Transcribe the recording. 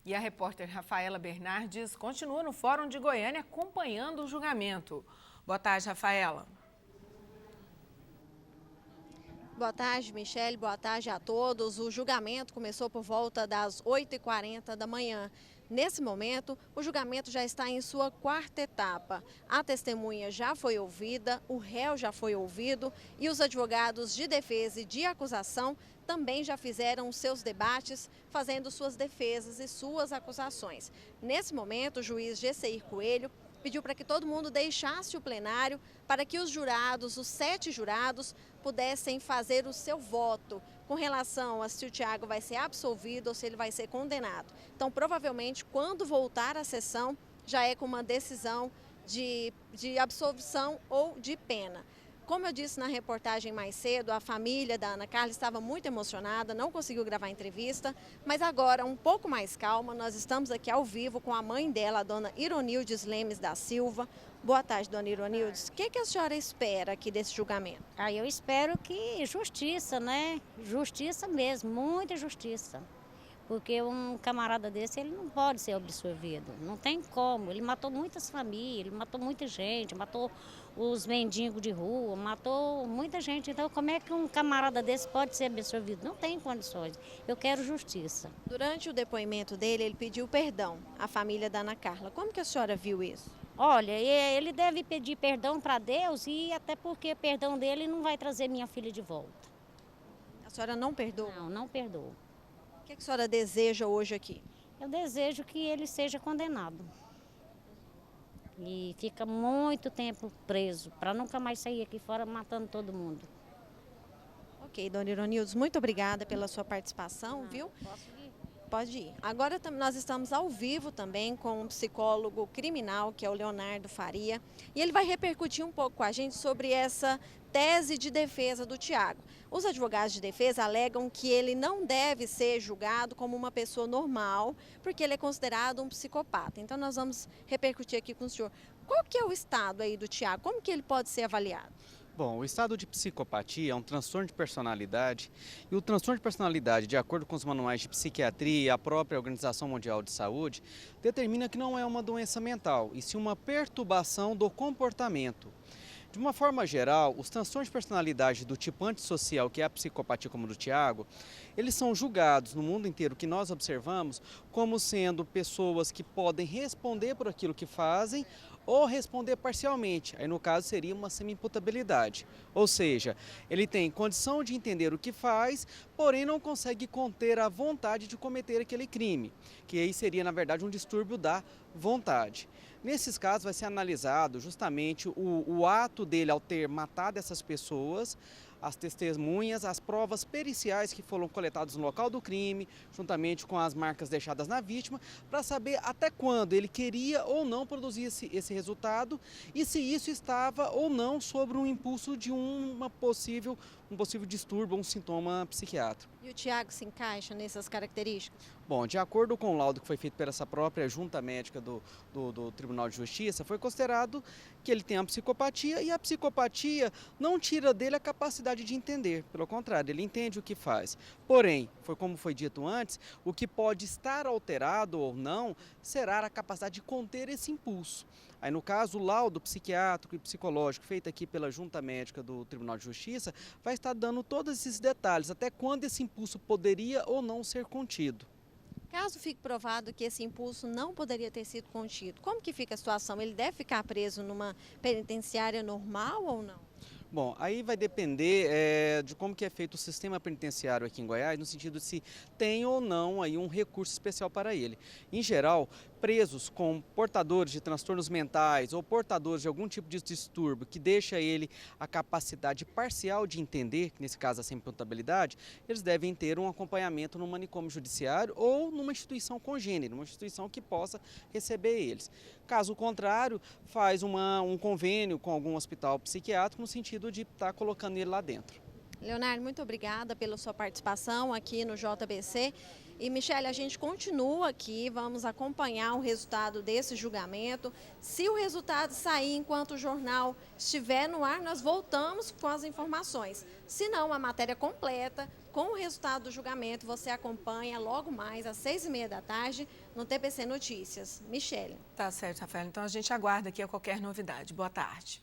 E a repórter Rafaela Bernardes continua no Fórum de Goiânia acompanhando o julgamento. Boa tarde, Rafaela. Boa tarde, Michele. Boa tarde a todos. O julgamento começou por volta das 8h40 da manhã. Nesse momento, o julgamento já está em sua quarta etapa. A testemunha já foi ouvida, o réu já foi ouvido e os advogados de defesa e de acusação também já fizeram seus debates, fazendo suas defesas e suas acusações. Nesse momento, o juiz Gesseir Coelho pediu para que todo mundo deixasse o plenário para que os jurados, os 7 jurados, pudessem fazer o seu voto com relação a se o Thiago vai ser absolvido ou se ele vai ser condenado. Então, provavelmente, quando voltar à sessão, já é com uma decisão de absolvição ou de pena. Como eu disse na reportagem mais cedo, a família da Ana Carla estava muito emocionada, não conseguiu gravar a entrevista, mas agora, um pouco mais calma, nós estamos aqui ao vivo com a mãe dela, a dona Ironildes Lemes da Silva. Boa tarde, dona Ironildes. O que a senhora espera aqui desse julgamento? Eu espero que justiça, né? Justiça mesmo, muita justiça. Porque um camarada desse, ele não pode ser absolvido, não tem como. Ele matou muitas famílias, ele matou muita gente, matou os mendigos de rua, matou muita gente. Então, como é que um camarada desse pode ser absolvido? Não tem condições. Eu quero justiça. Durante o depoimento dele, ele pediu perdão à família da Ana Carla. Como que a senhora viu isso? Olha, ele deve pedir perdão para Deus e até porque o perdão dele não vai trazer minha filha de volta. A senhora não perdoa? Não, não perdoo. O que a senhora deseja hoje aqui? Eu desejo que ele seja condenado. E fica muito tempo preso, para nunca mais sair aqui fora matando todo mundo. Ok, dona Ironildes, muito obrigada pela sua participação, viu? Posso ir? Pode ir. Agora nós estamos ao vivo também com um psicólogo criminal, que é o Leonardo Faria, e ele vai repercutir um pouco com a gente sobre essa tese de defesa do Thiago. Os advogados de defesa alegam que ele não deve ser julgado como uma pessoa normal, porque ele é considerado um psicopata. Então nós vamos repercutir aqui com o senhor. Qual que é o estado aí do Thiago? Como que ele pode ser avaliado? Bom, o estado de psicopatia é um transtorno de personalidade e o transtorno de personalidade, de acordo com os manuais de psiquiatria e a própria Organização Mundial de Saúde, determina que não é uma doença mental, e sim uma perturbação do comportamento. De uma forma geral, os transtornos de personalidade do tipo antissocial, que é a psicopatia como do Thiago, eles são julgados no mundo inteiro, que nós observamos, como sendo pessoas que podem responder por aquilo que fazem ou responder parcialmente. Aí no caso seria uma semi-imputabilidade. Ou seja, ele tem condição de entender o que faz, porém não consegue conter a vontade de cometer aquele crime, que aí seria na verdade um distúrbio da vontade. Nesses casos vai ser analisado justamente o ato dele ao ter matado essas pessoas, as testemunhas, as provas periciais que foram coletadas no local do crime, juntamente com as marcas deixadas na vítima, para saber até quando ele queria ou não produzir esse resultado e se isso estava ou não sobre um impulso de um possível distúrbio, um sintoma psiquiátrico. E o Thiago se encaixa nessas características? Bom, de acordo com o laudo que foi feito por essa própria junta médica do Tribunal de Justiça, foi considerado que ele tem a psicopatia e a psicopatia não tira dele a capacidade de entender. Pelo contrário, ele entende o que faz. Porém, como foi dito antes, o que pode estar alterado ou não será a capacidade de conter esse impulso. Aí, no caso, o laudo psiquiátrico e psicológico feito aqui pela junta médica do Tribunal de Justiça vai estar dando todos esses detalhes, até quando esse impulso poderia ou não ser contido. Caso fique provado que esse impulso não poderia ter sido contido, como que fica a situação? Ele deve ficar preso numa penitenciária normal ou não? Bom, aí vai depender de como que é feito o sistema penitenciário aqui em Goiás, no sentido de se tem ou não aí um recurso especial para ele. Em geral, presos com portadores de transtornos mentais ou portadores de algum tipo de distúrbio que deixa ele a capacidade parcial de entender, que nesse caso a semi-imputabilidade, eles devem ter um acompanhamento no manicômio judiciário ou numa instituição congênere, uma instituição que possa receber eles. Caso contrário, faz um convênio com algum hospital psiquiátrico no sentido de estar colocando ele lá dentro. Leonardo, muito obrigada pela sua participação aqui no JBC. E, Michele, a gente continua aqui, vamos acompanhar o resultado desse julgamento. Se o resultado sair enquanto o jornal estiver no ar, nós voltamos com as informações. Se não, a matéria completa, com o resultado do julgamento, você acompanha logo mais às 6h30 da tarde no TPC Notícias. Michele. Tá certo, Rafael. Então a gente aguarda aqui a qualquer novidade. Boa tarde.